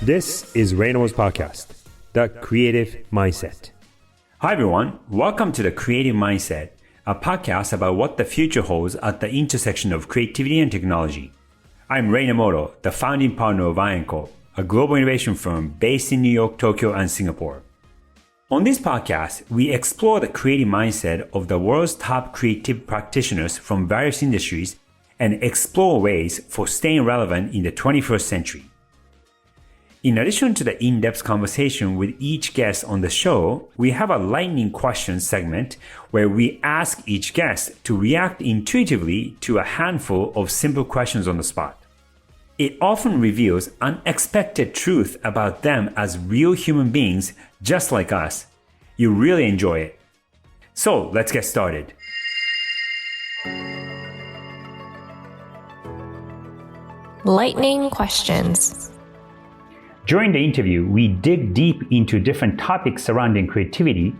This is Reynolds Podcast, The Creative Mindset. Hi everyone, welcome to The Creative Mindset, a podcast about what the future holds at the intersection of creativity and technology. I'm Ray Namoto, the founding partner of I&Co, a global innovation firm based in New York, Tokyo, and Singapore. On this podcast, we explore the creative mindset of the world's top creative practitioners from various industries and explore ways for staying relevant in the 21st century. In addition to the in-depth conversation with each guest on the show, we have a lightning questions segment where we ask each guest to react intuitively to a handful of simple questions on the spot. It often reveals unexpected truth about them as real human beings just like us. You really enjoy it. So let's get started. Lightning questions. During the interview, we dig deep into different topics surrounding creativity.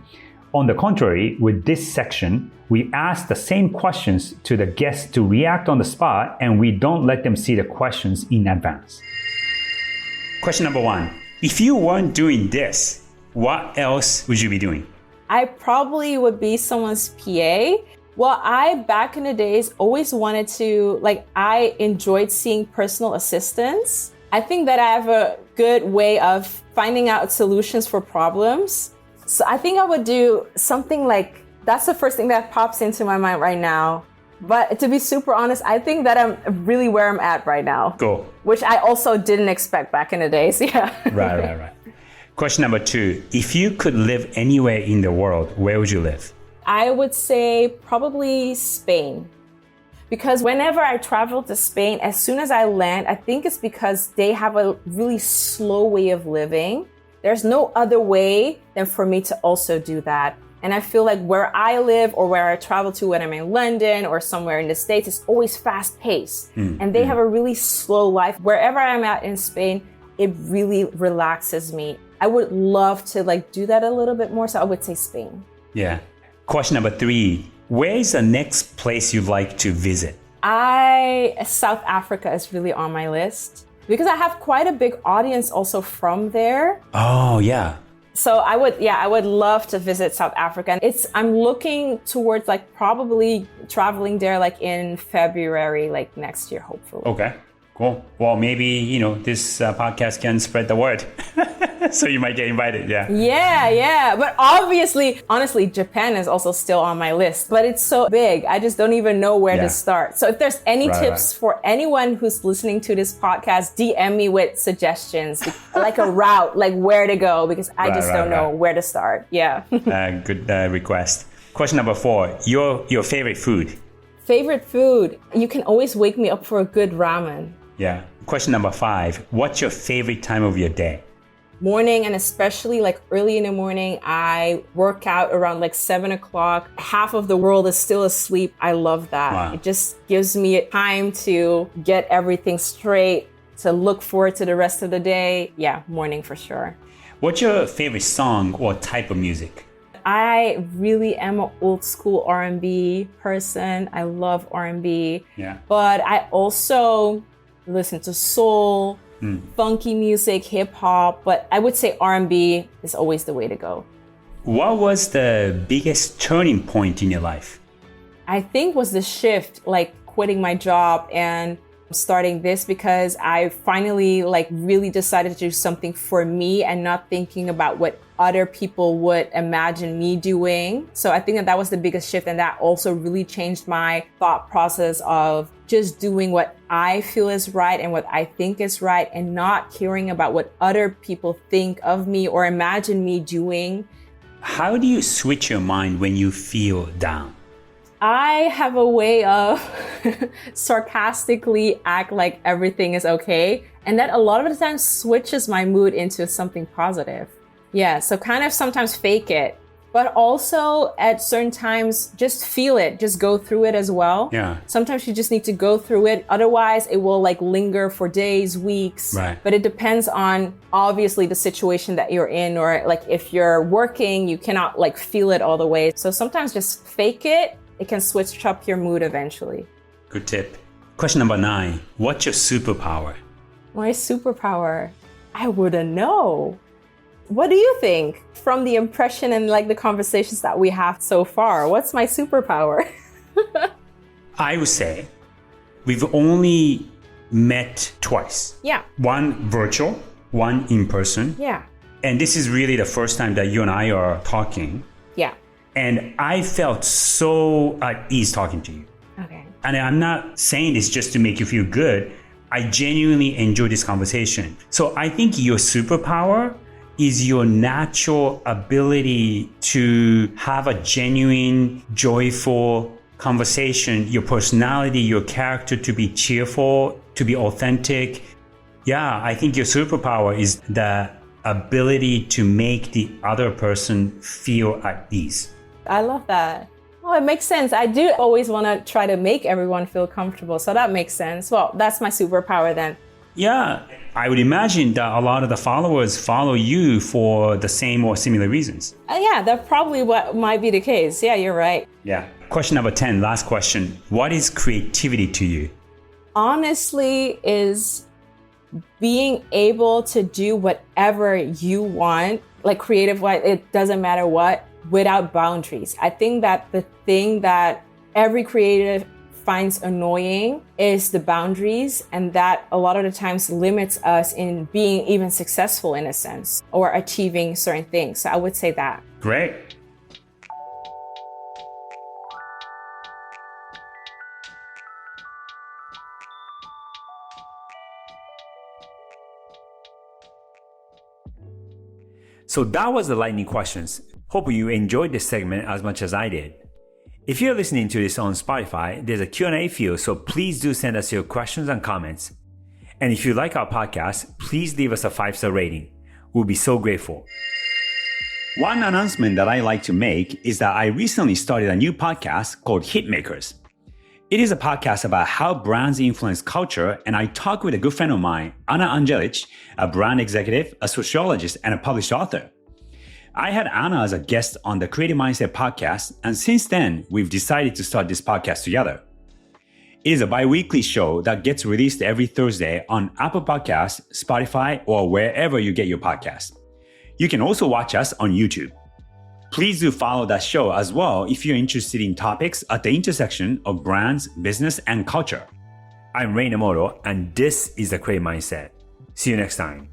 On the contrary, with this section, we ask the same questions to the guests to react on the spot, and we don't let them see the questions in advance. Question number one. If you weren't doing this, what else would you be doing? I probably would be someone's PA. Well, back in the days, always wanted to, I enjoyed seeing personal assistants. I think that I have a good way of finding out solutions for problems. So I think I would do something like, that's the first thing that pops into my mind right now. But to be super honest, I think that I'm really where I'm at right now. Go. Which I also didn't expect back in the days, yeah. Right. Question number two. If you could live anywhere in the world, where would you live? I would say probably Spain. Because whenever I travel to Spain, as soon as I land, I think it's because they have a really slow way of living. There's no other way than for me to also do that. And I feel like where I live or where I travel to when I'm in London or somewhere in the States, it's always fast paced. And they have a really slow life. Wherever I'm at in Spain, it really relaxes me. I would love to do that a little bit more. So I would say Spain. Yeah. Question number three. Where is the next place you'd like to visit? South Africa is really on my list because I have quite a big audience also from there. Oh, yeah. So I would love to visit South Africa. And I'm looking towards probably traveling there in February, next year, hopefully. Okay, cool. Well, maybe, this podcast can spread the word. So you might get invited, yeah. Yeah. But honestly, Japan is also still on my list, but it's so big. I just don't even know where to start. So if there's any tips for anyone who's listening to this podcast, DM me with suggestions, like a route, where to go, because I just don't know where to start. Yeah. Good request. Question number four, your favorite food? Favorite food? You can always wake me up for a good ramen. Yeah. Question number five, what's your favorite time of your day? Morning, and especially early in the morning, I work out around 7 o'clock. Half of the world is still asleep. I love that. Wow. It just gives me time to get everything straight, to look forward to the rest of the day. Yeah, morning for sure. What's your favorite song or type of music? I really am an old school R&B person. I love R&B. Yeah. But I also listen to soul, funky music, hip hop, but I would say R&B is always the way to go. What was the biggest turning point in your life? I think was the shift, quitting my job and starting this, because I finally really decided to do something for me and not thinking about what other people would imagine me doing. So I think that was the biggest shift, and that also really changed my thought process of just doing what I feel is right and what I think is right, and not caring about what other people think of me or imagine me doing. How do you switch your mind when you feel down? I have a way of sarcastically act like everything is okay. And that a lot of the time switches my mood into something positive. Yeah, so kind of sometimes fake it, but also at certain times just feel it, just go through it as well. Yeah. Sometimes you just need to go through it. Otherwise, it will linger for days, weeks. Right. But it depends on obviously the situation that you're in, or if you're working, you cannot feel it all the way. So sometimes just fake it. It can switch up your mood eventually. Good tip. Question number 9. What's your superpower? My superpower? I wouldn't know. What do you think from the impression and like the conversations that we have so far? What's my superpower? I would say we've only met twice. Yeah. One virtual, one in person. Yeah. And this is really the first time that you and I are talking. Yeah. And I felt so at ease talking to you. Okay. And I'm not saying this just to make you feel good. I genuinely enjoy this conversation. So I think your superpower is your natural ability to have a genuine, joyful conversation, your personality, your character to be cheerful, to be authentic. Yeah, I think your superpower is the ability to make the other person feel at ease. I love that. Oh, it makes sense. I do always want to try to make everyone feel comfortable. So that makes sense. Well, that's my superpower then. Yeah, I would imagine that a lot of the followers follow you for the same or similar reasons. Yeah, that's probably what might be the case. Yeah, you're right. Yeah. Question number 10, last question. What is creativity to you? Honestly, is being able to do whatever you want, like creative-wise, it doesn't matter what, without boundaries. I think that the thing that every creative finds annoying is the boundaries, and that a lot of the times limits us in being even successful in a sense or achieving certain things. So I would say that. Great. So that was the lightning questions. Hope you enjoyed this segment as much as I did. If you're listening to this on Spotify, there's a Q&A field, so please do send us your questions and comments. And if you like our podcast, please leave us a 5-star rating. We'll be so grateful. One announcement that I like to make is that I recently started a new podcast called Hitmakers. It is a podcast about how brands influence culture, and I talk with a good friend of mine, Anna Angelic, a brand executive, a sociologist, and a published author. I had Anna as a guest on the Creative Mindset podcast, and since then, we've decided to start this podcast together. It is a bi-weekly show that gets released every Thursday on Apple Podcasts, Spotify, or wherever you get your podcasts. You can also watch us on YouTube. Please do follow that show as well if you're interested in topics at the intersection of brands, business, and culture. I'm Ray Namoto, and this is the Creative Mindset. See you next time.